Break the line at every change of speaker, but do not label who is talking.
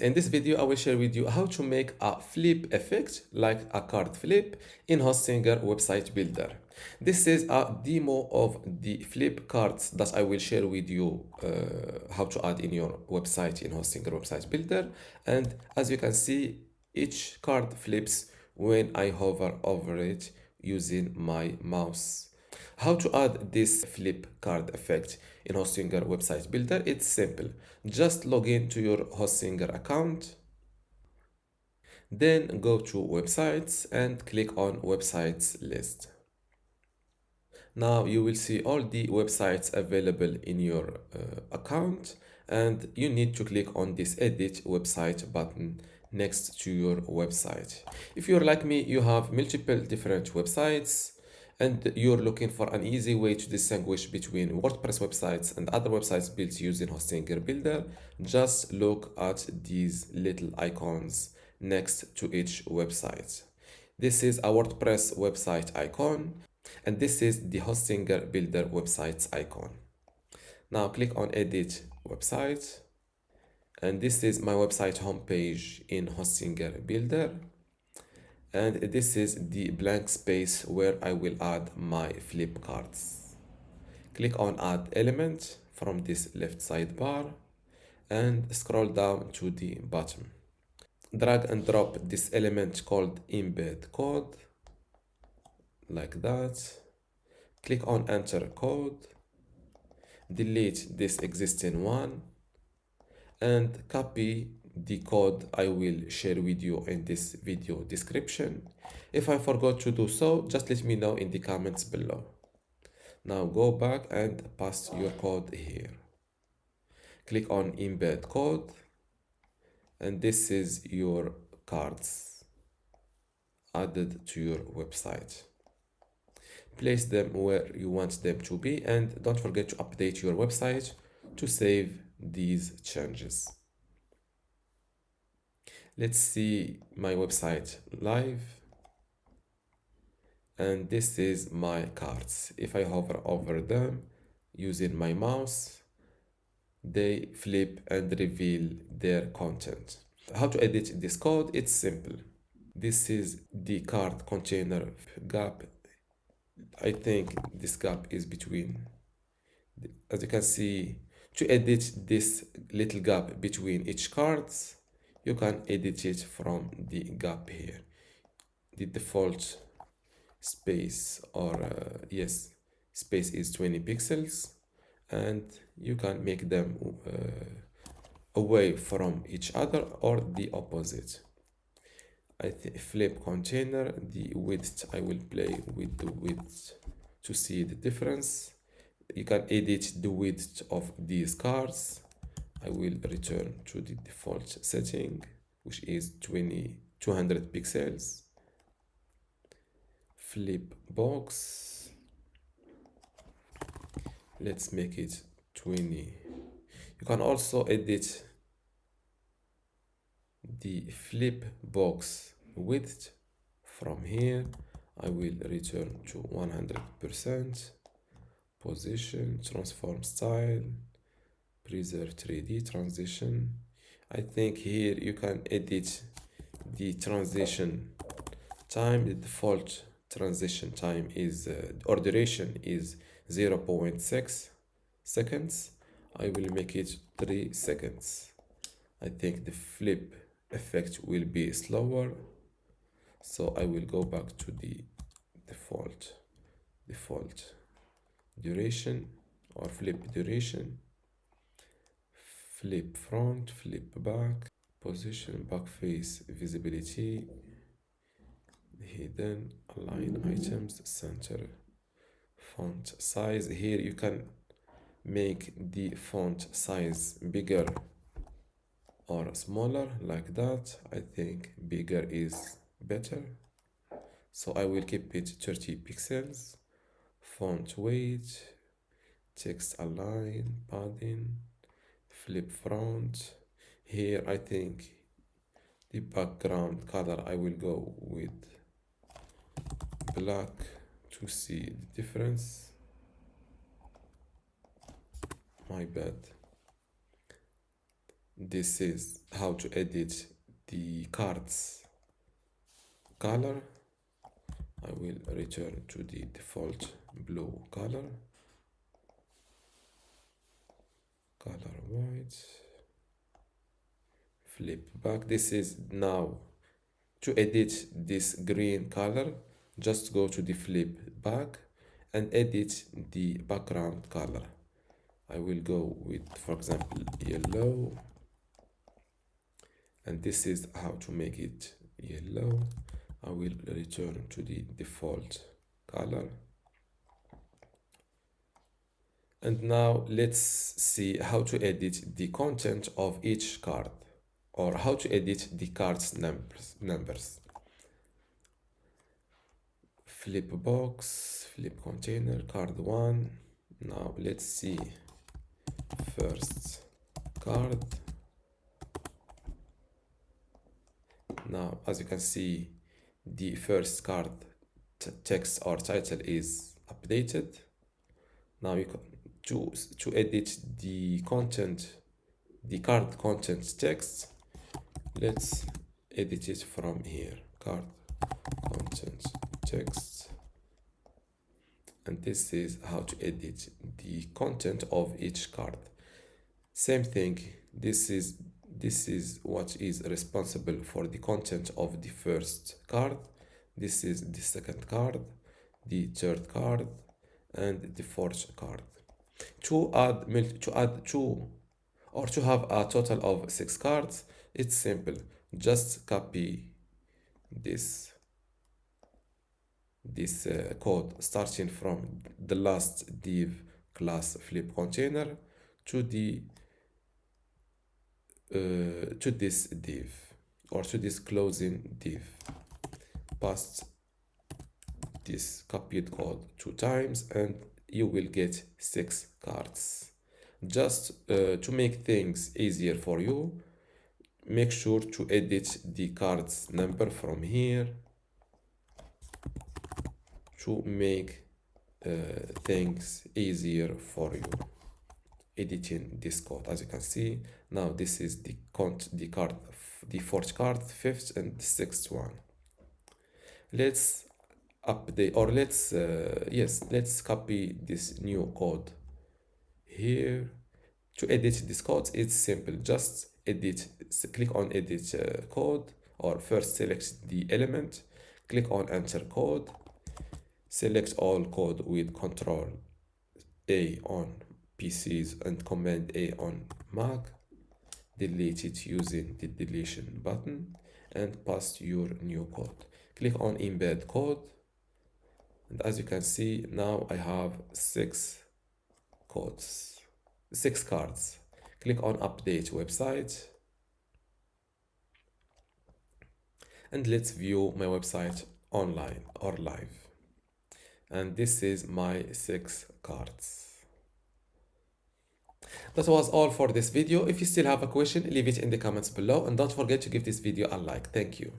In this video, I will share with you how to make a flip effect, like a card flip, in Hostinger website builder. This is a demo of the flip cards that I will share with you how to add in your website in Hostinger website builder. And as you can see, each card flips when I hover over it using my mouse. How to add this flip card effect in Hostinger website builder? It's simple. Just log in to your Hostinger account, then go to websites and click on websites list. Now you will see all the websites available in your account, and you need to click on this edit website button next to your website. If you're like me, you have multiple different websites and you're looking for an easy way to distinguish between WordPress websites and other websites built using Hostinger Builder, just look at these little icons next to each website. This is a WordPress website icon, and this is the Hostinger Builder websites icon. Now click on Edit Website, and this is my website homepage in Hostinger Builder. And this is the blank space where I will add my flip cards. Click on Add Element from this left sidebar and scroll down to the bottom. Drag and drop this element called Embed Code, like that. Click on Enter Code, delete this existing one, and copy the code I will share with you in this video description. If I forgot to do so, just let me know in the comments below. Now go back and paste your code here. Click on Embed Code, and this is your cards added to your website. Place them where you want them to be, and don't forget to update your website to save these changes. Let's see my website live, and this is my cards. If I hover over them using my mouse, they flip and reveal their content. How to edit this code? It's simple. This is the card container gap. I think this gap is between, as you can see, to edit this little gap between each cards, you can edit it from the gap here. The default space, or yes, space is 20 pixels, and you can make them away from each other or the opposite. Flip container, the width, I will play with the width to see the difference. You can edit the width of these cards. I will return to the default setting, which is 200 pixels. Flip box, let's make it 20. You can also edit the flip box width from here. I will return to 100%. Position, transform style, preserve 3D transition. I think here you can edit the transition time. The default transition time is or duration is 0.6 seconds. I will make it 3 seconds. I think the flip effect will be slower, so I will go back to the default duration or flip duration. Flip front, flip back, position, back face, visibility, hidden, align items, center, font size. Here you can make the font size bigger or smaller, like that. I think bigger is better, so I will keep it 30 pixels. Font weight, text align, padding, flip front. Here I think the background color I will go with black to see the difference. My bad. This is how to edit the cards color. I will return to the default blue color white, flip back. This is now to edit this green color. Just go to the flip back and edit the background color. I will go with, for example, yellow, and this is how to make it yellow. I will return to the default color. And now let's see how to edit the content of each card, or how to edit the card's numbers. Flip box, flip container, card 1. Now let's see first card. Now as you can see, the first card text or title is updated. Now you can choose to edit the content, the card content text. Let's edit it from here, card content text. And this is how to edit the content of each card. Same thing, this is what is responsible for the content of the first card. This is the second card, the third card, and the fourth card. To add two, or to have a total of 6 cards, it's simple. Just copy this code starting from the last div class flip container to the to this div, or to this closing div. Paste this copied code 2 times and you will get 6 cards. Just to make things easier for you, make sure to edit the cards number from here to make things easier for you editing this code. As you can see, now this is the card, the fourth card, fifth and the sixth one. Let's update, or let's copy this new code here. To edit this code, it's simple. Just click on edit code, or first select the element, click on enter code, select all code with Control A on PCs and Command A on Mac, delete it using the deletion button, and paste your new code. Click on embed code, and as you can see, now I have 6 cards. Click on update website, and let's view my website online or live. And this is my 6 cards. That was all for this video. If you still have a question, leave it in the comments below, and don't forget to give this video a like. Thank you.